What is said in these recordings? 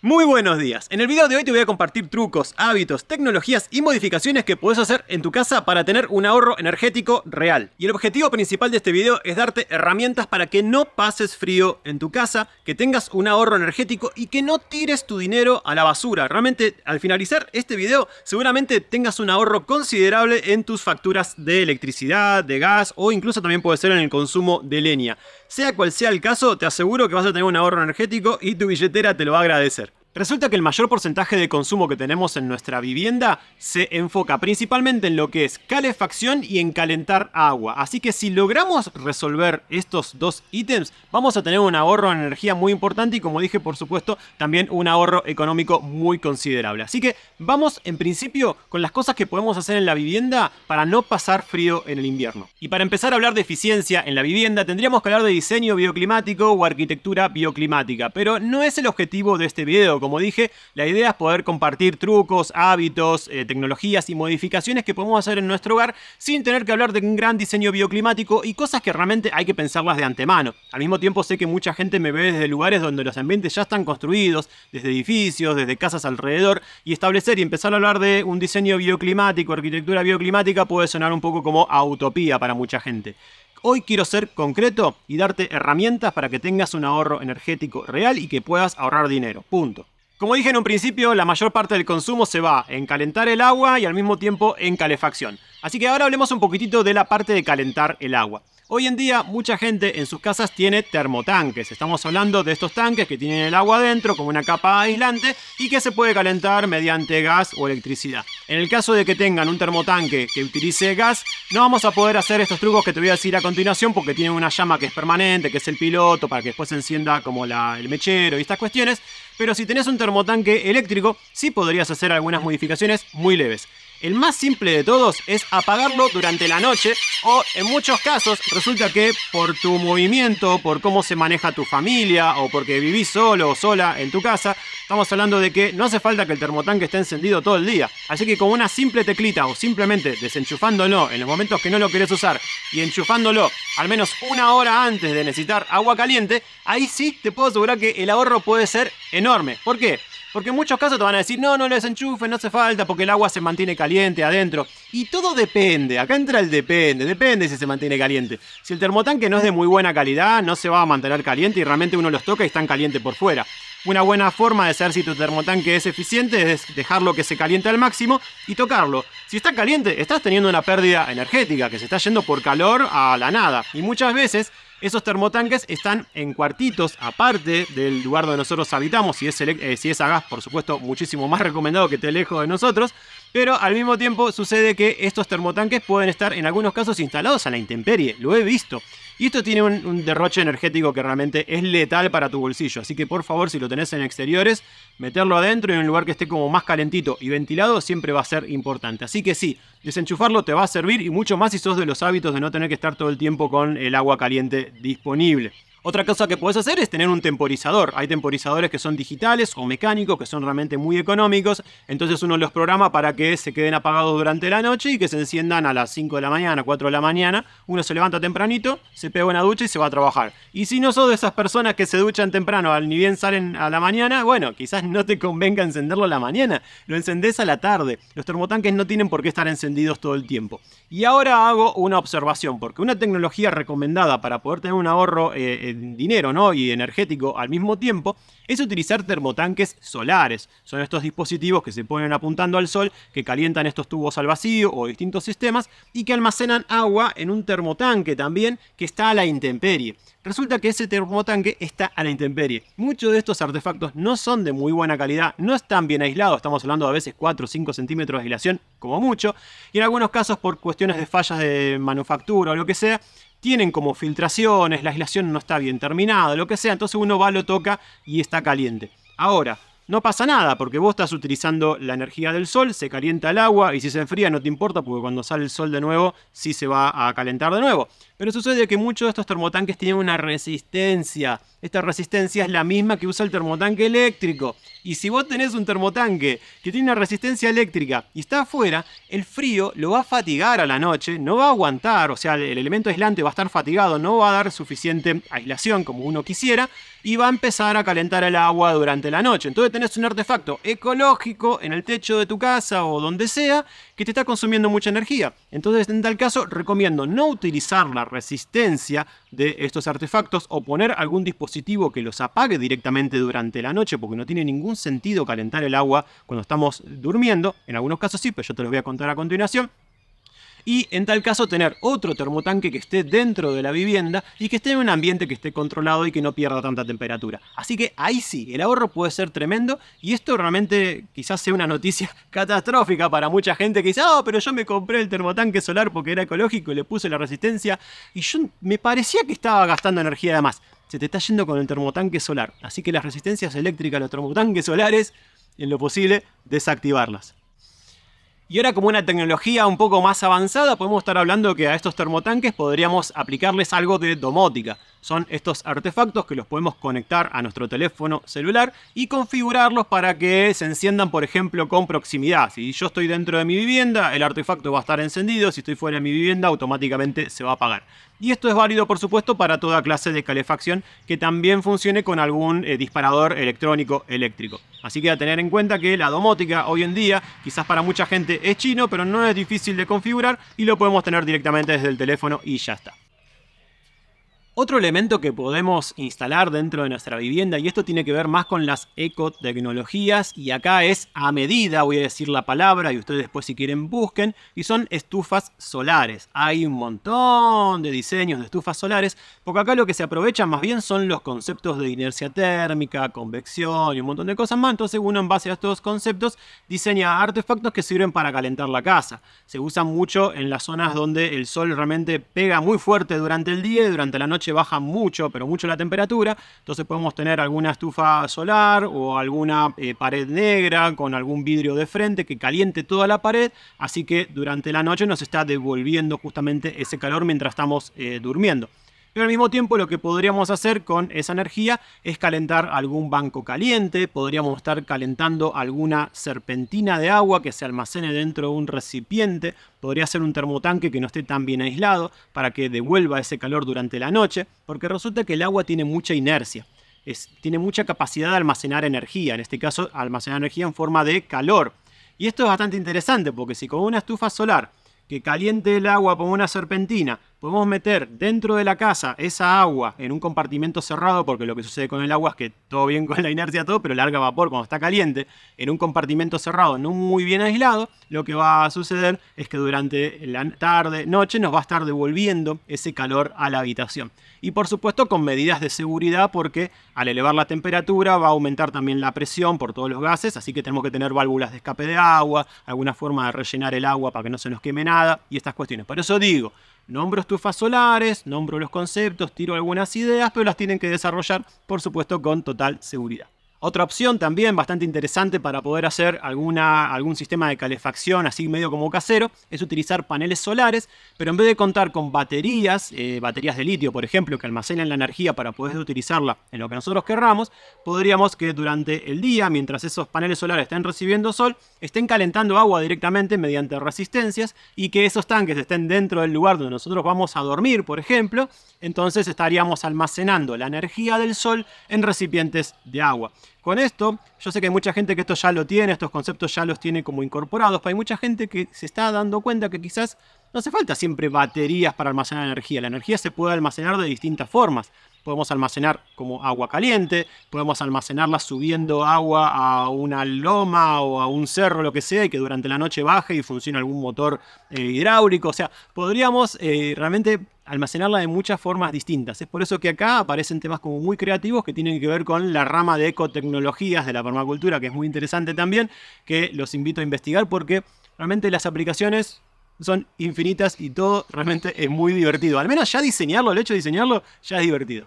Muy buenos días. En el video de hoy te voy a compartir trucos, hábitos, tecnologías y modificaciones que puedes hacer en tu casa para tener un ahorro energético real. Y el objetivo principal de este video es darte herramientas para que no pases frío en tu casa, que tengas un ahorro energético y que no tires tu dinero a la basura. Realmente, al finalizar este video, seguramente tengas un ahorro considerable en tus facturas de electricidad, de gas o incluso también puede ser en el consumo de leña. Sea cual sea el caso, te aseguro que vas a tener un ahorro energético y tu billetera te lo va a agradecer. Resulta que el mayor porcentaje de consumo que tenemos en nuestra vivienda se enfoca principalmente en lo que es calefacción y en calentar agua. Así que si logramos resolver estos dos ítems, vamos a tener un ahorro en energía muy importante y, como dije, por supuesto, también un ahorro económico muy considerable. Así que vamos en principio con las cosas que podemos hacer en la vivienda para no pasar frío en el invierno. Y para empezar a hablar de eficiencia en la vivienda, tendríamos que hablar de diseño bioclimático o arquitectura bioclimática, pero no es el objetivo de este video. Como dije, la idea es poder compartir trucos, hábitos, tecnologías y modificaciones que podemos hacer en nuestro hogar sin tener que hablar de un gran diseño bioclimático y cosas que realmente hay que pensarlas de antemano. Al mismo tiempo sé que mucha gente me ve desde lugares donde los ambientes ya están construidos, desde edificios, desde casas alrededor, y establecer y empezar a hablar de un diseño bioclimático, arquitectura bioclimática puede sonar un poco como a utopía para mucha gente. Hoy quiero ser concreto y darte herramientas para que tengas un ahorro energético real y que puedas ahorrar dinero. Punto. Como dije en un principio, la mayor parte del consumo se va en calentar el agua y al mismo tiempo en calefacción. Así que ahora hablemos un poquitito de la parte de calentar el agua. Hoy en día mucha gente en sus casas tiene termotanques. Estamos hablando de estos tanques que tienen el agua adentro como una capa aislante y que se puede calentar mediante gas o electricidad. En el caso de que tengan un termotanque que utilice gas, no vamos a poder hacer estos trucos que te voy a decir a continuación porque tienen una llama que es permanente, que es el piloto, para que después se encienda como el mechero y estas cuestiones. Pero si tenés un termotanque eléctrico, sí podrías hacer algunas modificaciones muy leves. El más simple de todos es apagarlo durante la noche o en muchos casos resulta que por tu movimiento, por cómo se maneja tu familia o porque vivís solo o sola en tu casa, estamos hablando de que no hace falta que el termotanque esté encendido todo el día. Así que con una simple teclita o simplemente desenchufándolo en los momentos que no lo querés usar y enchufándolo al menos una hora antes de necesitar agua caliente, ahí sí te puedo asegurar que el ahorro puede ser enorme. ¿Por qué? Porque en muchos casos te van a decir, no lo desenchufes, no hace falta porque el agua se mantiene caliente adentro. Y todo depende, acá entra el depende si se mantiene caliente. Si el termotanque no es de muy buena calidad, no se va a mantener caliente y realmente uno los toca y están calientes por fuera. Una buena forma de saber si tu termotanque es eficiente es dejarlo que se caliente al máximo y tocarlo. Si está caliente, estás teniendo una pérdida energética que se está yendo por calor a la nada. Y muchas veces esos termotanques están en cuartitos aparte del lugar donde nosotros habitamos. Si es a gas, por supuesto, muchísimo más recomendado que esté lejos de nosotros. Pero al mismo tiempo sucede que estos termotanques pueden estar en algunos casos instalados a la intemperie. Lo he visto. Y esto tiene un derroche energético que realmente es letal para tu bolsillo. Así que por favor, si lo tenés en exteriores, meterlo adentro y en un lugar que esté como más calentito y ventilado siempre va a ser importante. Así que sí, desenchufarlo te va a servir y mucho más si sos de los hábitos de no tener que estar todo el tiempo con el agua caliente disponible. Otra cosa que puedes hacer es tener un temporizador. Hay temporizadores que son digitales o mecánicos que son realmente muy económicos. Entonces uno los programa para que se queden apagados durante la noche y que se enciendan a las 5 de la mañana, 4 de la mañana. Uno se levanta tempranito, se pega una ducha y se va a trabajar. Y si no sos de esas personas que se duchan temprano, ni bien salen a la mañana, bueno, quizás no te convenga encenderlo a la mañana. Lo encendés a la tarde. Los termotanques no tienen por qué estar encendidos todo el tiempo. Y ahora hago una observación, porque una tecnología recomendada para poder tener un ahorro dinero, ¿no?, y energético al mismo tiempo, es utilizar termotanques solares. Son estos dispositivos que se ponen apuntando al sol, que calientan estos tubos al vacío o distintos sistemas y que almacenan agua en un termotanque también que está a la intemperie. Resulta que ese termotanque está a la intemperie. Muchos de estos artefactos no son de muy buena calidad, no están bien aislados, estamos hablando de a veces 4 o 5 centímetros de aislación como mucho, y en algunos casos por cuestiones de fallas de manufactura o lo que sea, tienen como filtraciones, la aislación no está bien terminada, lo que sea, entonces uno va, lo toca y está caliente. Ahora, no pasa nada porque vos estás utilizando la energía del sol, se calienta el agua y si se enfría no te importa porque cuando sale el sol de nuevo sí se va a calentar de nuevo. Pero sucede que muchos de estos termotanques tienen una resistencia. Esta resistencia es la misma que usa el termotanque eléctrico. Y si vos tenés un termotanque que tiene una resistencia eléctrica y está afuera, el frío lo va a fatigar a la noche, no va a aguantar, o sea, el elemento aislante va a estar fatigado, no va a dar suficiente aislación como uno quisiera. y va a empezar a calentar el agua durante la noche. Entonces tenés un artefacto ecológico en el techo de tu casa o donde sea que te está consumiendo mucha energía. Entonces, en tal caso, recomiendo no utilizar la resistencia de estos artefactos o poner algún dispositivo que los apague directamente durante la noche, porque no tiene ningún sentido calentar el agua cuando estamos durmiendo. En algunos casos sí, pero yo te los voy a contar a continuación. Y en tal caso tener otro termotanque que esté dentro de la vivienda y que esté en un ambiente que esté controlado y que no pierda tanta temperatura. Así que ahí sí, el ahorro puede ser tremendo y esto realmente quizás sea una noticia catastrófica para mucha gente que dice: pero yo me compré el termotanque solar porque era ecológico y le puse la resistencia y yo me parecía que estaba gastando energía de más. Se te está yendo con el termotanque solar. Así que las resistencias eléctricas, los termotanques solares, en lo posible, desactivarlas. Y ahora, como una tecnología un poco más avanzada, podemos estar hablando que a estos termotanques podríamos aplicarles algo de domótica. Son estos artefactos que los podemos conectar a nuestro teléfono celular y configurarlos para que se enciendan, por ejemplo, con proximidad. Si yo estoy dentro de mi vivienda, el artefacto va a estar encendido. Si estoy fuera de mi vivienda, automáticamente se va a apagar. Y esto es válido, por supuesto, para toda clase de calefacción que también funcione con algún disparador electrónico eléctrico. Así que a tener en cuenta que la domótica hoy en día, quizás para mucha gente es chino, pero no es difícil de configurar y lo podemos tener directamente desde el teléfono y ya está. Otro elemento que podemos instalar dentro de nuestra vivienda, y esto tiene que ver más con las ecotecnologías, y acá es a medida, voy a decir la palabra y ustedes después si quieren busquen, y son estufas solares. Hay un montón de diseños de estufas solares, porque acá lo que se aprovecha más bien son los conceptos de inercia térmica, convección y un montón de cosas más. Entonces uno, en base a estos conceptos, diseña artefactos que sirven para calentar la casa. Se usan mucho en las zonas donde el sol realmente pega muy fuerte durante el día y durante la noche baja mucho, pero mucho la temperatura. Entonces podemos tener alguna estufa solar o alguna pared negra con algún vidrio de frente que caliente toda la pared, así que durante la noche nos está devolviendo justamente ese calor mientras estamos durmiendo. Pero al mismo tiempo lo que podríamos hacer con esa energía es calentar algún banco caliente, podríamos estar calentando alguna serpentina de agua que se almacene dentro de un recipiente, podría ser un termotanque que no esté tan bien aislado para que devuelva ese calor durante la noche, porque resulta que el agua tiene mucha inercia, tiene mucha capacidad de almacenar energía, en este caso almacenar energía en forma de calor. Y esto es bastante interesante porque si con una estufa solar que caliente el agua como una serpentina, podemos meter dentro de la casa esa agua en un compartimento cerrado, porque lo que sucede con el agua es que todo bien con la inercia, todo, pero larga vapor cuando está caliente, en un compartimento cerrado, no muy bien aislado, lo que va a suceder es que durante la tarde, noche, nos va a estar devolviendo ese calor a la habitación. Y por supuesto con medidas de seguridad, porque al elevar la temperatura va a aumentar también la presión por todos los gases, así que tenemos que tener válvulas de escape de agua, alguna forma de rellenar el agua para que no se nos queme nada y estas cuestiones. Por eso digo, nombro estufas solares, nombro los conceptos, tiro algunas ideas, pero las tienen que desarrollar, por supuesto, con total seguridad. Otra opción también bastante interesante para poder hacer algún sistema de calefacción así medio como casero es utilizar paneles solares, pero en vez de contar con baterías de litio, por ejemplo, que almacenan la energía para poder utilizarla en lo que nosotros querramos, podríamos que durante el día, mientras esos paneles solares estén recibiendo sol, estén calentando agua directamente mediante resistencias y que esos tanques estén dentro del lugar donde nosotros vamos a dormir, por ejemplo. Entonces estaríamos almacenando la energía del sol en recipientes de agua. Con esto, yo sé que hay mucha gente que esto ya lo tiene, estos conceptos ya los tiene como incorporados, pero hay mucha gente que se está dando cuenta que quizás no hace falta siempre baterías para almacenar energía. La energía se puede almacenar de distintas formas. Podemos almacenar como agua caliente, podemos almacenarla subiendo agua a una loma o a un cerro, lo que sea, y que durante la noche baje y funcione algún motor hidráulico. O sea, podríamos realmente almacenarla de muchas formas distintas. Es por eso que acá aparecen temas como muy creativos que tienen que ver con la rama de ecotecnologías de la permacultura, que es muy interesante también, que los invito a investigar porque realmente las aplicaciones son infinitas y todo realmente es muy divertido. Al menos ya diseñarlo, el hecho de diseñarlo ya es divertido.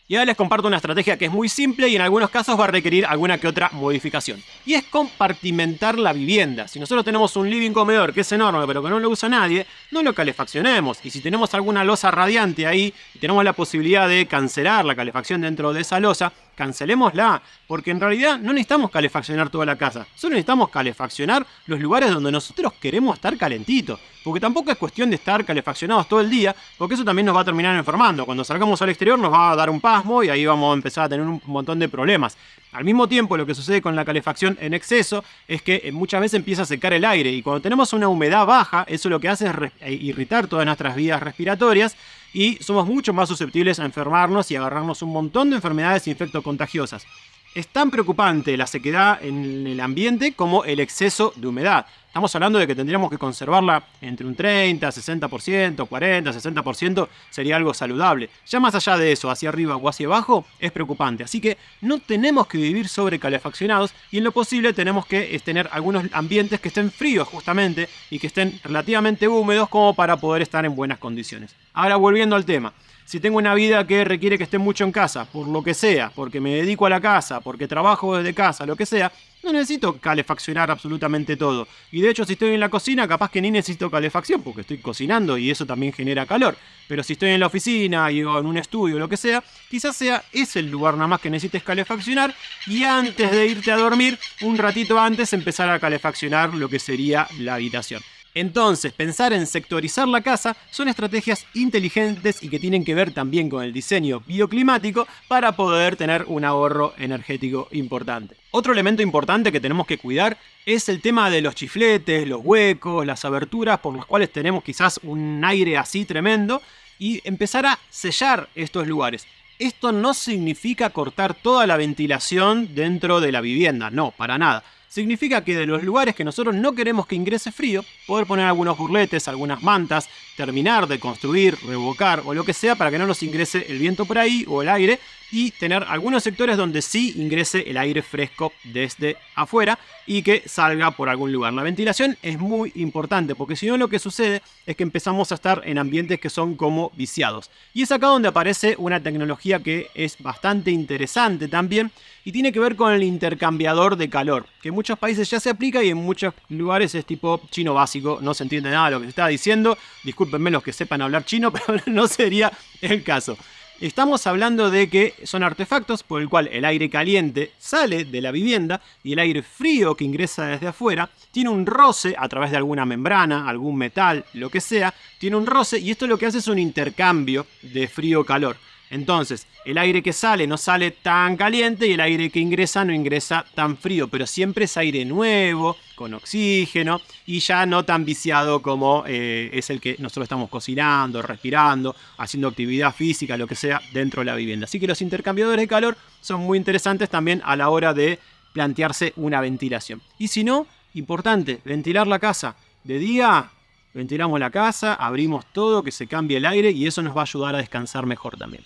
Y ahora les comparto una estrategia que es muy simple y en algunos casos va a requerir alguna que otra modificación. Y es compartimentar la vivienda. Si nosotros tenemos un living comedor que es enorme pero que no lo usa nadie, no lo calefaccionemos. Y si tenemos alguna losa radiante ahí y tenemos la posibilidad de cancelar la calefacción dentro de esa losa, cancelémosla, porque en realidad no necesitamos calefaccionar toda la casa, solo necesitamos calefaccionar los lugares donde nosotros queremos estar calentitos, porque tampoco es cuestión de estar calefaccionados todo el día, porque eso también nos va a terminar enfermando. Cuando salgamos al exterior nos va a dar un pasmo y ahí vamos a empezar a tener un montón de problemas. Al mismo tiempo, lo que sucede con la calefacción en exceso es que muchas veces empieza a secar el aire, y cuando tenemos una humedad baja, eso lo que hace es irritar todas nuestras vías respiratorias, y somos mucho más susceptibles a enfermarnos y agarrarnos un montón de enfermedades infectocontagiosas. Es tan preocupante la sequedad en el ambiente como el exceso de humedad. Estamos hablando de que tendríamos que conservarla entre un 30, 60%, 40, 60%, sería algo saludable. Ya más allá de eso, hacia arriba o hacia abajo, es preocupante. Así que no tenemos que vivir sobrecalefaccionados, y en lo posible tenemos que tener algunos ambientes que estén fríos justamente y que estén relativamente húmedos como para poder estar en buenas condiciones. Ahora, volviendo al tema. Si tengo una vida que requiere que esté mucho en casa, por lo que sea, porque me dedico a la casa, porque trabajo desde casa, lo que sea, no necesito calefaccionar absolutamente todo. Y de hecho, si estoy en la cocina, capaz que ni necesito calefacción, porque estoy cocinando y eso también genera calor. Pero si estoy en la oficina y o en un estudio o lo que sea, quizás sea ese el lugar nada más que necesites calefaccionar, y antes de irte a dormir, un ratito antes, empezar a calefaccionar lo que sería la habitación. Entonces, pensar en sectorizar la casa son estrategias inteligentes y que tienen que ver también con el diseño bioclimático para poder tener un ahorro energético importante. Otro elemento importante que tenemos que cuidar es el tema de los chifletes, los huecos, las aberturas por las cuales tenemos quizás un aire así tremendo, y empezar a sellar estos lugares. Esto no significa cortar toda la ventilación dentro de la vivienda, no, para nada. Significa que de los lugares que nosotros no queremos que ingrese frío, poder poner algunos burletes, algunas mantas, terminar de construir, revocar o lo que sea para que no nos ingrese el viento por ahí o el aire, y tener algunos sectores donde sí ingrese el aire fresco desde afuera y que salga por algún lugar. La ventilación es muy importante, porque si no, lo que sucede es que empezamos a estar en ambientes que son como viciados. Y es acá donde aparece una tecnología que es bastante interesante también, y tiene que ver con el intercambiador de calor, que en muchos países ya se aplica y en muchos lugares es tipo chino básico, no se entiende nada de lo que se está diciendo. Discúlpenme los que sepan hablar chino, pero no sería el caso. Estamos hablando de que son artefactos por el cual el aire caliente sale de la vivienda y el aire frío que ingresa desde afuera tiene un roce a través de alguna membrana, algún metal, lo que sea, tiene un roce, y esto lo que hace es un intercambio de frío-calor. Entonces, el aire que sale no sale tan caliente y el aire que ingresa no ingresa tan frío, pero siempre es aire nuevo, con oxígeno y ya no tan viciado como es el que nosotros estamos cocinando, respirando, haciendo actividad física, lo que sea, dentro de la vivienda. Así que los intercambiadores de calor son muy interesantes también a la hora de plantearse una ventilación. Y si no, importante, ventilar la casa. De día, ventilamos la casa, abrimos todo, que se cambie el aire, y eso nos va a ayudar a descansar mejor también.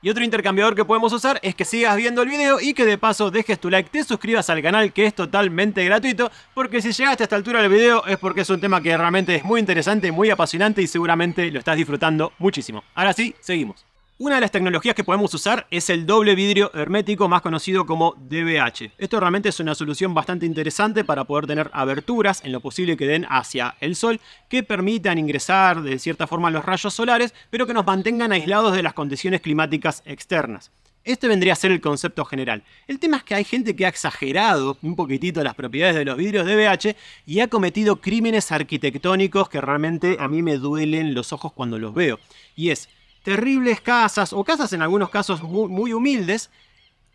Y otro intercambiador que podemos usar es que sigas viendo el video y que de paso dejes tu like, te suscribas al canal, que es totalmente gratuito, porque si llegaste a esta altura del video es porque es un tema que realmente es muy interesante, muy apasionante y seguramente lo estás disfrutando muchísimo. Ahora sí, seguimos. Una de las tecnologías que podemos usar es el doble vidrio hermético, más conocido como DVH. Esto realmente es una solución bastante interesante para poder tener aberturas en lo posible que den hacia el sol, que permitan ingresar de cierta forma los rayos solares, pero que nos mantengan aislados de las condiciones climáticas externas. Este vendría a ser el concepto general. El tema es que hay gente que ha exagerado un poquitito las propiedades de los vidrios DVH y ha cometido crímenes arquitectónicos que realmente a mí me duelen los ojos cuando los veo. Y es terribles casas, o casas en algunos casos muy humildes,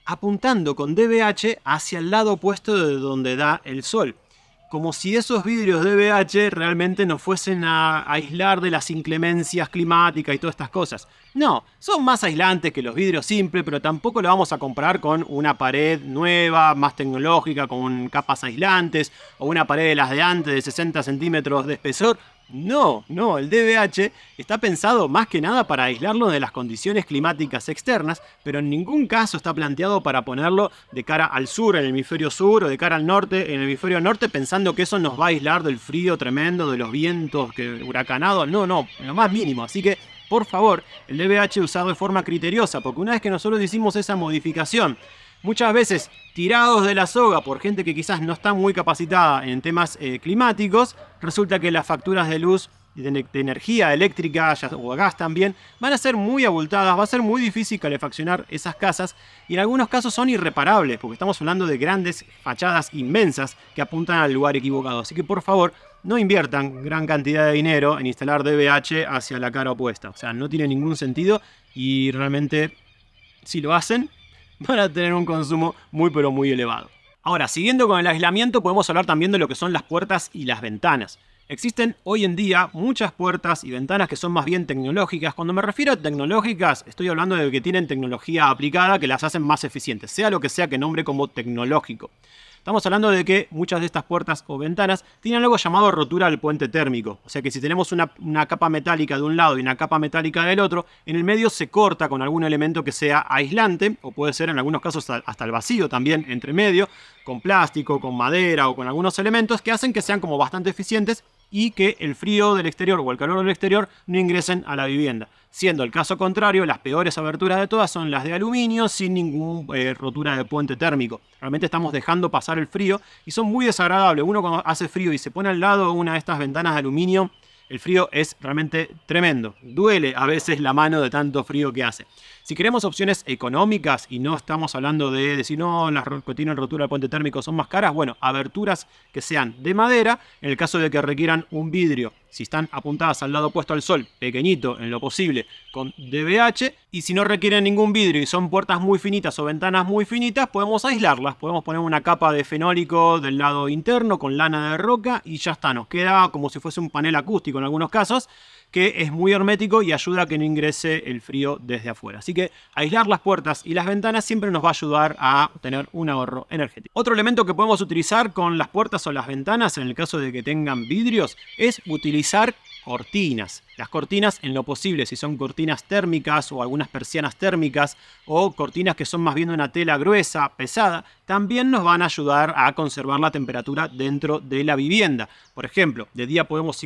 apuntando con DVH hacia el lado opuesto de donde da el sol. Como si esos vidrios DVH realmente nos fuesen a aislar de las inclemencias climáticas y todas estas cosas. No, son más aislantes que los vidrios simples, pero tampoco lo vamos a comparar con una pared nueva, más tecnológica, con capas aislantes, o una pared de las de antes de 60 centímetros de espesor. No, el DVH está pensado más que nada para aislarlo de las condiciones climáticas externas, pero en ningún caso está planteado para ponerlo de cara al sur, en el hemisferio sur, o de cara al norte, en el hemisferio norte, pensando que eso nos va a aislar del frío tremendo, de los vientos huracanados. No, lo más mínimo. Así que, por favor, el DVH usado de forma criteriosa, porque una vez que nosotros hicimos esa modificación, muchas veces tirados de la soga por gente que quizás no está muy capacitada en temas climáticos, resulta que las facturas de luz de energía eléctrica o gas también, van a ser muy abultadas, va a ser muy difícil calefaccionar esas casas y en algunos casos son irreparables, porque estamos hablando de grandes fachadas inmensas que apuntan al lugar equivocado. Así que por favor, no inviertan gran cantidad de dinero en instalar DVH hacia la cara opuesta. O sea, no tiene ningún sentido y realmente, si lo hacen, van a tener un consumo muy pero muy elevado. Ahora, siguiendo con el aislamiento, podemos hablar también de lo que son las puertas y las ventanas. Existen hoy en día muchas puertas y ventanas que son más bien tecnológicas. Cuando me refiero a tecnológicas, estoy hablando de que tienen tecnología aplicada que las hacen más eficientes, sea lo que sea que nombre como tecnológico. Estamos hablando de que muchas de estas puertas o ventanas tienen algo llamado rotura del puente térmico. O sea que si tenemos una capa metálica de un lado y una capa metálica del otro, en el medio se corta con algún elemento que sea aislante, o puede ser en algunos casos hasta el vacío también entre medio, con plástico, con madera o con algunos elementos que hacen que sean como bastante eficientes y que el frío del exterior o el calor del exterior no ingresen a la vivienda. Siendo el caso contrario, las peores aberturas de todas son las de aluminio sin ninguna rotura de puente térmico. Realmente estamos dejando pasar el frío y son muy desagradables. Uno cuando hace frío y se pone al lado de una de estas ventanas de aluminio, el frío es realmente tremendo. Duele a veces la mano de tanto frío que hace. Si queremos opciones económicas y no estamos hablando de decir no, las que tienen rotura de puente térmico son más caras, bueno, aberturas que sean de madera, en el caso de que requieran un vidrio, si están apuntadas al lado opuesto al sol, pequeñito en lo posible, con DVH, y si no requieren ningún vidrio y son puertas muy finitas o ventanas muy finitas, podemos aislarlas, podemos poner una capa de fenólico del lado interno con lana de roca y ya está, nos queda como si fuese un panel acústico en algunos casos, que es muy hermético y ayuda a que no ingrese el frío desde afuera. Así que aislar las puertas y las ventanas siempre nos va a ayudar a tener un ahorro energético. Otro elemento que podemos utilizar con las puertas o las ventanas, en el caso de que tengan vidrios, es utilizar cortinas. Las cortinas, en lo posible, si son cortinas térmicas o algunas persianas térmicas o cortinas que son más bien de una tela gruesa, pesada, también nos van a ayudar a conservar la temperatura dentro de la vivienda. Por ejemplo, de día podemos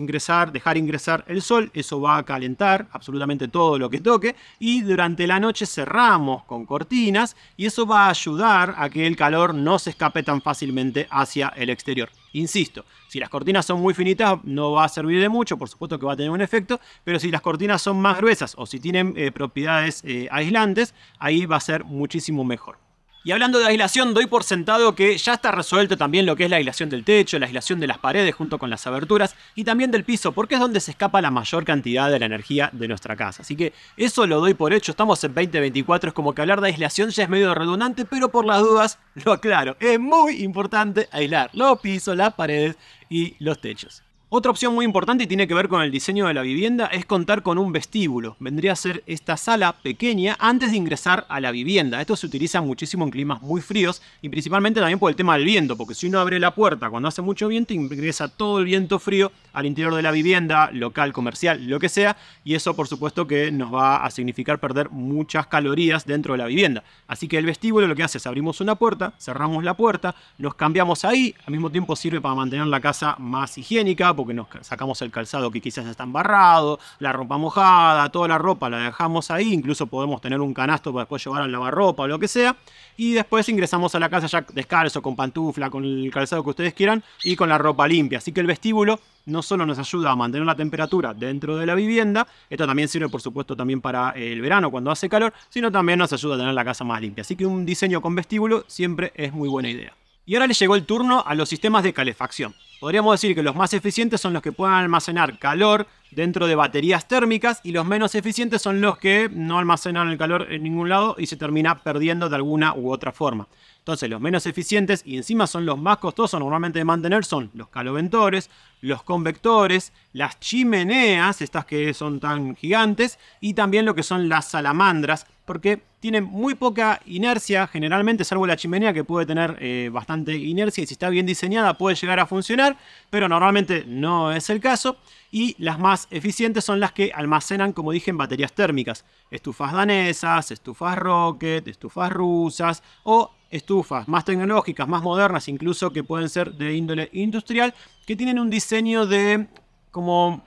dejar ingresar el sol, eso va a calentar absolutamente todo lo que toque, y durante la noche cerramos con cortinas y eso va a ayudar a que el calor no se escape tan fácilmente hacia el exterior. Insisto, si las cortinas son muy finitas no va a servir de mucho, por supuesto que va a tener un efecto, pero si las cortinas son más gruesas o si tienen propiedades aislantes, ahí va a ser muchísimo mejor. Y hablando de aislación, doy por sentado que ya está resuelto también lo que es la aislación del techo, la aislación de las paredes junto con las aberturas y también del piso, porque es donde se escapa la mayor cantidad de la energía de nuestra casa. Así que eso lo doy por hecho, estamos en 2024, es como que hablar de aislación ya es medio redundante, pero por las dudas lo aclaro. Es muy importante aislar los pisos, las paredes y los techos. Otra opción muy importante y tiene que ver con el diseño de la vivienda es contar con un vestíbulo. Vendría a ser esta sala pequeña antes de ingresar a la vivienda. Esto se utiliza muchísimo en climas muy fríos y principalmente también por el tema del viento, porque si uno abre la puerta cuando hace mucho viento, ingresa todo el viento frío al interior de la vivienda, local, comercial, lo que sea, y eso por supuesto que nos va a significar perder muchas calorías dentro de la vivienda. Así que el vestíbulo lo que hace es abrimos una puerta, cerramos la puerta, nos cambiamos ahí, al mismo tiempo sirve para mantener la casa más higiénica, porque nos sacamos el calzado que quizás está embarrado, la ropa mojada, toda la ropa la dejamos ahí, incluso podemos tener un canasto para después llevar al lavarropa o lo que sea, y después ingresamos a la casa ya descalzo, con pantufla, con el calzado que ustedes quieran y con la ropa limpia. Así que el vestíbulo no solo nos ayuda a mantener la temperatura dentro de la vivienda, esto también sirve por supuesto también para el verano cuando hace calor, sino también nos ayuda a tener la casa más limpia. Así que un diseño con vestíbulo siempre es muy buena idea. Y ahora le llegó el turno a los sistemas de calefacción. Podríamos decir que los más eficientes son los que puedan almacenar calor dentro de baterías térmicas y los menos eficientes son los que no almacenan el calor en ningún lado y se termina perdiendo de alguna u otra forma. Entonces los menos eficientes y encima son los más costosos normalmente de mantener son los caloventores, los convectores, las chimeneas, estas que son tan gigantes, y también lo que son las salamandras, porque tienen muy poca inercia generalmente, salvo la chimenea que puede tener bastante inercia y si está bien diseñada puede llegar a funcionar, pero normalmente no es el caso. Y las más eficientes son las que almacenan, como dije, en baterías térmicas. Estufas danesas, estufas rocket, estufas rusas o estufas más tecnológicas, más modernas, incluso que pueden ser de índole industrial, que tienen un diseño de como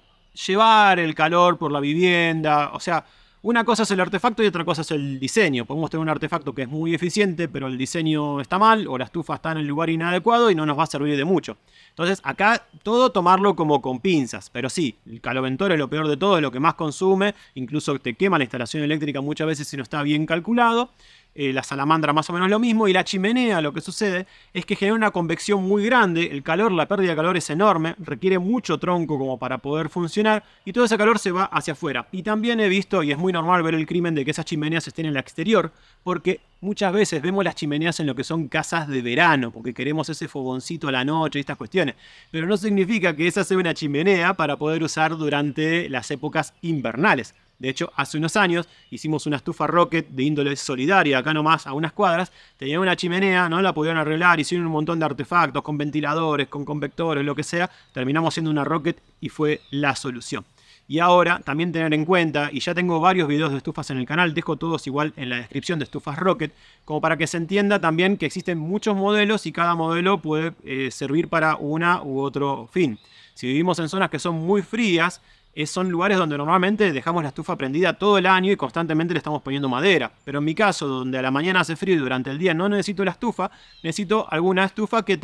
llevar el calor por la vivienda, o sea, Una cosa es el artefacto y otra cosa es el diseño. Podemos tener un artefacto que es muy eficiente, pero el diseño está mal o la estufa está en el lugar inadecuado y no nos va a servir de mucho. Entonces acá todo tomarlo como con pinzas. Pero sí, el caloventor es lo peor de todo, es lo que más consume. Incluso te quema la instalación eléctrica muchas veces si no está bien calculado. La salamandra más o menos lo mismo, y la chimenea lo que sucede es que genera una convección muy grande, el calor, la pérdida de calor es enorme, requiere mucho tronco como para poder funcionar y todo ese calor se va hacia afuera. Y también he visto, y es muy normal ver el crimen de que esas chimeneas estén en el exterior, porque muchas veces vemos las chimeneas en lo que son casas de verano, porque queremos ese fogoncito a la noche y estas cuestiones, pero no significa que esa sea una chimenea para poder usar durante las épocas invernales. De hecho, hace unos años hicimos una estufa Rocket de índole solidaria, acá nomás, a unas cuadras. Tenía una chimenea, no la pudieron arreglar, hicieron un montón de artefactos, con ventiladores, con convectores, lo que sea. Terminamos haciendo una Rocket y fue la solución. Y ahora, también tener en cuenta, y ya tengo varios videos de estufas en el canal, dejo todos igual en la descripción de estufas Rocket, como para que se entienda también que existen muchos modelos y cada modelo puede servir para una u otro fin. Si vivimos en zonas que son muy frías, son lugares donde normalmente dejamos la estufa prendida todo el año y constantemente le estamos poniendo madera. Pero en mi caso, donde a la mañana hace frío y durante el día no necesito la estufa, necesito alguna estufa que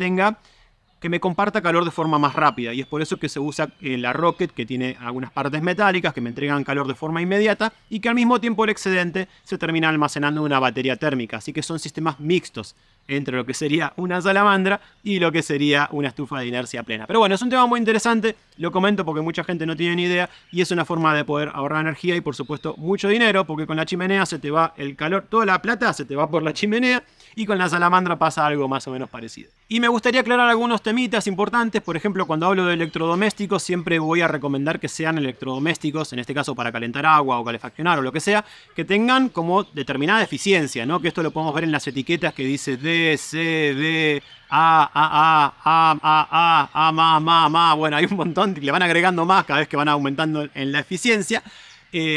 me comparta calor de forma más rápida. Y es por eso que se usa la Rocket, que tiene algunas partes metálicas que me entregan calor de forma inmediata y que al mismo tiempo el excedente se termina almacenando en una batería térmica. Así que son sistemas mixtos entre lo que sería una salamandra y lo que sería una estufa de inercia plena. Pero bueno, es un tema muy interesante, lo comento porque mucha gente no tiene ni idea y es una forma de poder ahorrar energía y por supuesto mucho dinero, porque con la chimenea se te va el calor, toda la plata se te va por la chimenea y con la salamandra pasa algo más o menos parecido. Y me gustaría aclarar algunos temitas importantes. Por ejemplo, cuando hablo de electrodomésticos siempre voy a recomendar que sean electrodomésticos, en este caso para calentar agua o calefaccionar o lo que sea, que tengan como determinada eficiencia, ¿no? Que esto lo podemos ver en las etiquetas que dice D, C, B, A, bueno, hay un montón, le van agregando más cada vez que van aumentando en la eficiencia.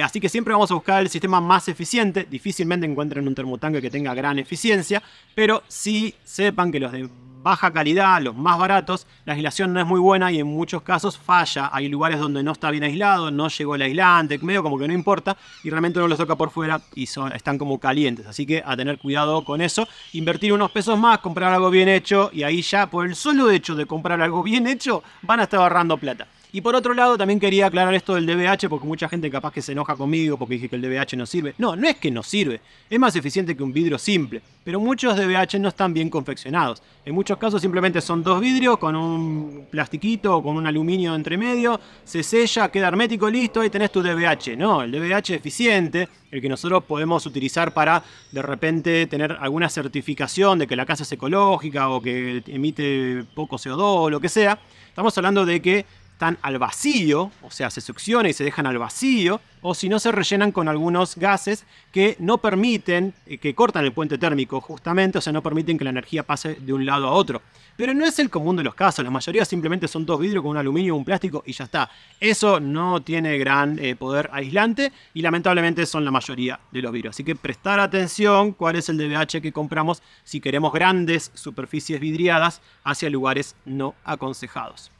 Así que siempre vamos a buscar el sistema más eficiente. Difícilmente encuentren un termotanque que tenga gran eficiencia, pero sí sepan que los de baja calidad, los más baratos, la aislación no es muy buena y en muchos casos falla. Hay lugares donde no está bien aislado, no llegó el aislante, medio como que no importa y realmente uno los toca por fuera y están como calientes. Así que a tener cuidado con eso, invertir unos pesos más, comprar algo bien hecho y ahí ya por el solo hecho de comprar algo bien hecho van a estar ahorrando plata. Y por otro lado también quería aclarar esto del DBH porque mucha gente capaz que se enoja conmigo porque dije que el DBH no sirve. No, no es que no sirve, es más eficiente que un vidrio simple, pero muchos DBH no están bien confeccionados. En muchos casos simplemente son dos vidrios con un plastiquito o con un aluminio entre medio, se sella, queda hermético, listo, ahí tenés tu DBH. No, el DBH eficiente, el que nosotros podemos utilizar para de repente tener alguna certificación de que la casa es ecológica o que emite poco CO2 o lo que sea, estamos hablando de que están al vacío, o sea, se succiona y se dejan al vacío, o si no se rellenan con algunos gases que no permiten, que cortan el puente térmico justamente, o sea, no permiten que la energía pase de un lado a otro. Pero no es el común de los casos, la mayoría simplemente son dos vidrios con un aluminio o un plástico y ya está. Eso no tiene gran poder aislante y lamentablemente son la mayoría de los vidrios. Así que prestar atención cuál es el DBH que compramos si queremos grandes superficies vidriadas hacia lugares no aconsejados.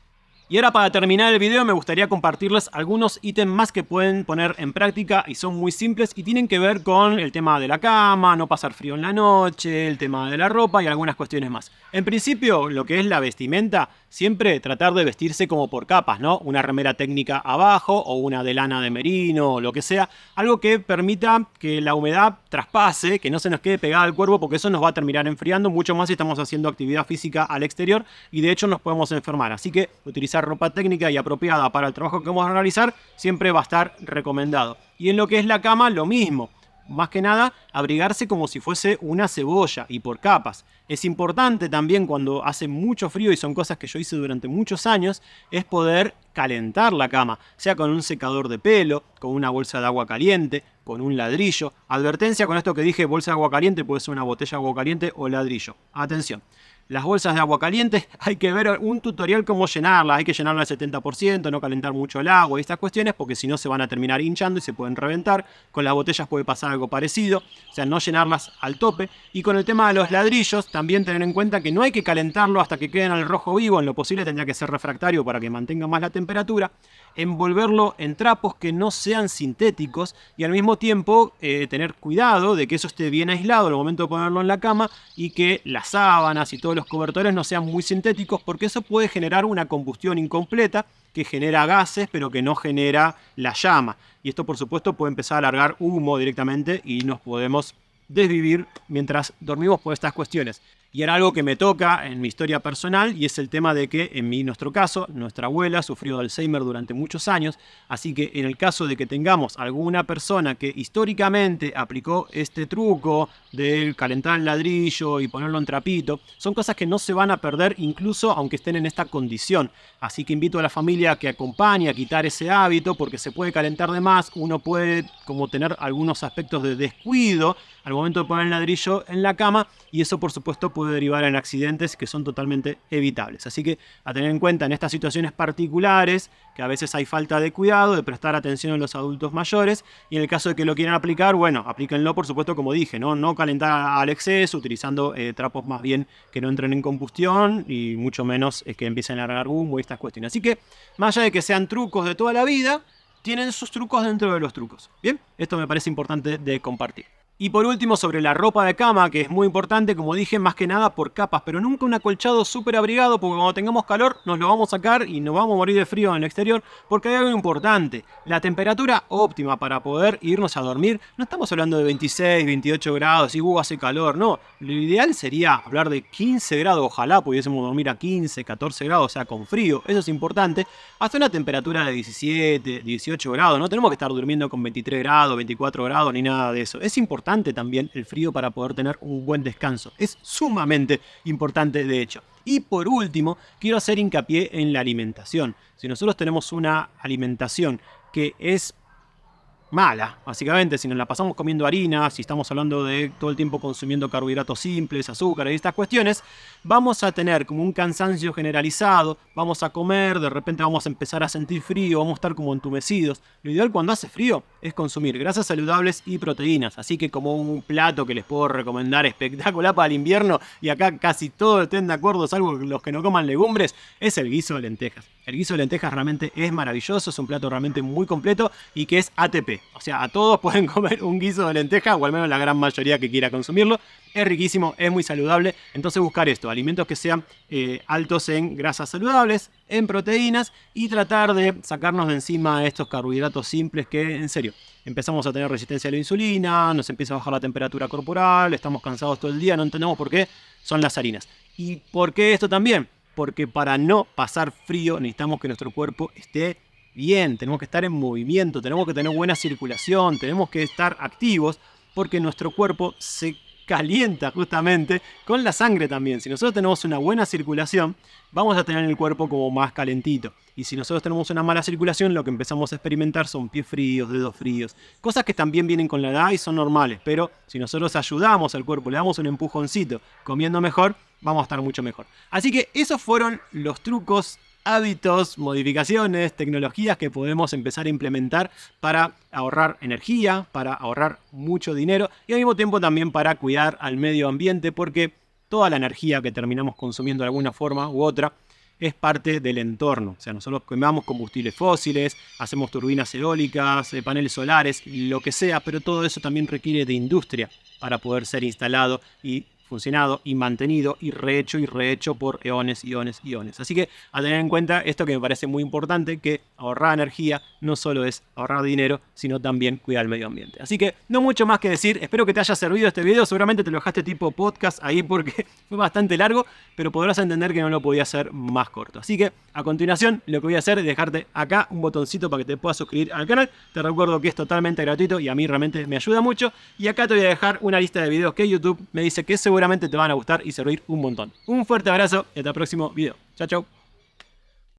Y ahora para terminar el video me gustaría compartirles algunos ítems más que pueden poner en práctica y son muy simples y tienen que ver con el tema de la cama, no pasar frío en la noche, el tema de la ropa y algunas cuestiones más. En principio, lo que es la vestimenta, siempre tratar de vestirse como por capas, ¿no? Una remera técnica abajo o una de lana de merino o lo que sea, algo que permita que la humedad traspase, que no se nos quede pegada al cuerpo porque eso nos va a terminar enfriando mucho más si estamos haciendo actividad física al exterior y de hecho nos podemos enfermar. Así que utilizar ropa técnica y apropiada para el trabajo que vamos a realizar siempre va a estar recomendado. Y en lo que es la cama, lo mismo. Más que nada, abrigarse como si fuese una cebolla y por capas. Es importante también cuando hace mucho frío, y son cosas que yo hice durante muchos años, es poder calentar la cama, sea con un secador de pelo, con una bolsa de agua caliente, con un ladrillo. Advertencia con esto que dije, bolsa de agua caliente, puede ser una botella de agua caliente o ladrillo. Atención. Las bolsas de agua caliente, hay que ver un tutorial cómo llenarlas. Hay que llenarlas al 70%, no calentar mucho el agua y estas cuestiones, porque si no se van a terminar hinchando y se pueden reventar. Con las botellas puede pasar algo parecido, o sea, no llenarlas al tope. Y con el tema de los ladrillos, también tener en cuenta que no hay que calentarlo hasta que queden al rojo vivo. En lo posible tendría que ser refractario para que mantenga más la temperatura. Envolverlo en trapos que no sean sintéticos y al mismo tiempo tener cuidado de que eso esté bien aislado al momento de ponerlo en la cama y que las sábanas y todos los cobertores no sean muy sintéticos, porque eso puede generar una combustión incompleta que genera gases pero que no genera la llama, y esto por supuesto puede empezar a largar humo directamente y nos podemos desvivir mientras dormimos por estas cuestiones. Y era algo que me toca en mi historia personal, y es el tema de que en nuestro caso, nuestra abuela sufrió de Alzheimer durante muchos años, así que en el caso de que tengamos alguna persona que históricamente aplicó este truco del calentar el ladrillo y ponerlo en trapito, son cosas que no se van a perder incluso aunque estén en esta condición. Así que invito a la familia a que acompañe a quitar ese hábito, porque se puede calentar de más, uno puede como tener algunos aspectos de descuido al momento de poner el ladrillo en la cama, y eso por supuesto puede derivar en accidentes que son totalmente evitables. Así que a tener en cuenta en estas situaciones particulares, que a veces hay falta de cuidado, de prestar atención a los adultos mayores, y en el caso de que lo quieran aplicar, bueno, aplíquenlo por supuesto como dije, no calentar al exceso, utilizando trapos más bien que no entren en combustión y mucho menos que empiecen a largar humo y estas cuestiones. Así que más allá de que sean trucos de toda la vida, tienen sus trucos dentro de los trucos. Bien, esto me parece importante de compartir. Y por último, sobre la ropa de cama, que es muy importante, como dije, más que nada por capas, pero nunca un acolchado súper abrigado, porque cuando tengamos calor nos lo vamos a sacar y nos vamos a morir de frío en el exterior, porque hay algo importante: la temperatura óptima para poder irnos a dormir. No estamos hablando de 26, 28 grados y hace calor, no. Lo ideal sería hablar de 15 grados, ojalá pudiésemos dormir a 15, 14 grados, o sea, con frío, eso es importante, hasta una temperatura de 17, 18 grados. No tenemos que estar durmiendo con 23 grados, 24 grados, ni nada de eso. Es importante también el frío para poder tener un buen descanso. Es sumamente importante, de hecho. Y por último, quiero hacer hincapié en la alimentación. Si nosotros tenemos una alimentación que es mala, básicamente, si nos la pasamos comiendo harina, si estamos hablando de todo el tiempo consumiendo carbohidratos simples, azúcar y estas cuestiones, vamos a tener como un cansancio generalizado, vamos a comer, de repente vamos a empezar a sentir frío, vamos a estar como entumecidos. Lo ideal cuando hace frío es consumir grasas saludables y proteínas, así que como un plato que les puedo recomendar espectacular para el invierno, y acá casi todos estén de acuerdo, salvo los que no coman legumbres, es el guiso de lentejas. El guiso de lentejas realmente es maravilloso, es un plato realmente muy completo y que es ATP. O sea, a todos pueden comer un guiso de lentejas, o al menos la gran mayoría que quiera consumirlo. Es riquísimo, es muy saludable. Entonces buscar esto, alimentos que sean altos en grasas saludables, en proteínas, y tratar de sacarnos de encima estos carbohidratos simples que, en serio, empezamos a tener resistencia a la insulina, nos empieza a bajar la temperatura corporal, estamos cansados todo el día, no entendemos por qué, son las harinas. ¿Y por qué esto también? Porque para no pasar frío necesitamos que nuestro cuerpo esté bien, tenemos que estar en movimiento, tenemos que tener buena circulación, tenemos que estar activos, porque nuestro cuerpo se calienta justamente con la sangre también. Si nosotros tenemos una buena circulación, vamos a tener el cuerpo como más calentito. Y si nosotros tenemos una mala circulación, lo que empezamos a experimentar son pies fríos, dedos fríos. Cosas que también vienen con la edad y son normales. Pero si nosotros ayudamos al cuerpo, le damos un empujoncito comiendo mejor, vamos a estar mucho mejor. Así que esos fueron los trucos, hábitos, modificaciones, tecnologías que podemos empezar a implementar para ahorrar energía, para ahorrar mucho dinero y al mismo tiempo también para cuidar al medio ambiente, porque toda la energía que terminamos consumiendo de alguna forma u otra es parte del entorno. O sea, nosotros quemamos combustibles fósiles, hacemos turbinas eólicas, paneles solares, lo que sea, pero todo eso también requiere de industria para poder ser instalado y funcionado y mantenido y rehecho por eones, eones, eones. Así que a tener en cuenta esto, que me parece muy importante, que ahorrar energía no solo es ahorrar dinero, sino también cuidar el medio ambiente. Así que no mucho más que decir, espero que te haya servido este video, seguramente te lo dejaste tipo podcast ahí porque fue bastante largo, pero podrás entender que no lo podía hacer más corto. Así que a continuación lo que voy a hacer es dejarte acá un botoncito para que te puedas suscribir al canal. Te recuerdo que es totalmente gratuito y a mí realmente me ayuda mucho. Y acá te voy a dejar una lista de videos que YouTube me dice que seguramente te van a gustar y servir un montón. Un fuerte abrazo y hasta el próximo video. Chao, chao.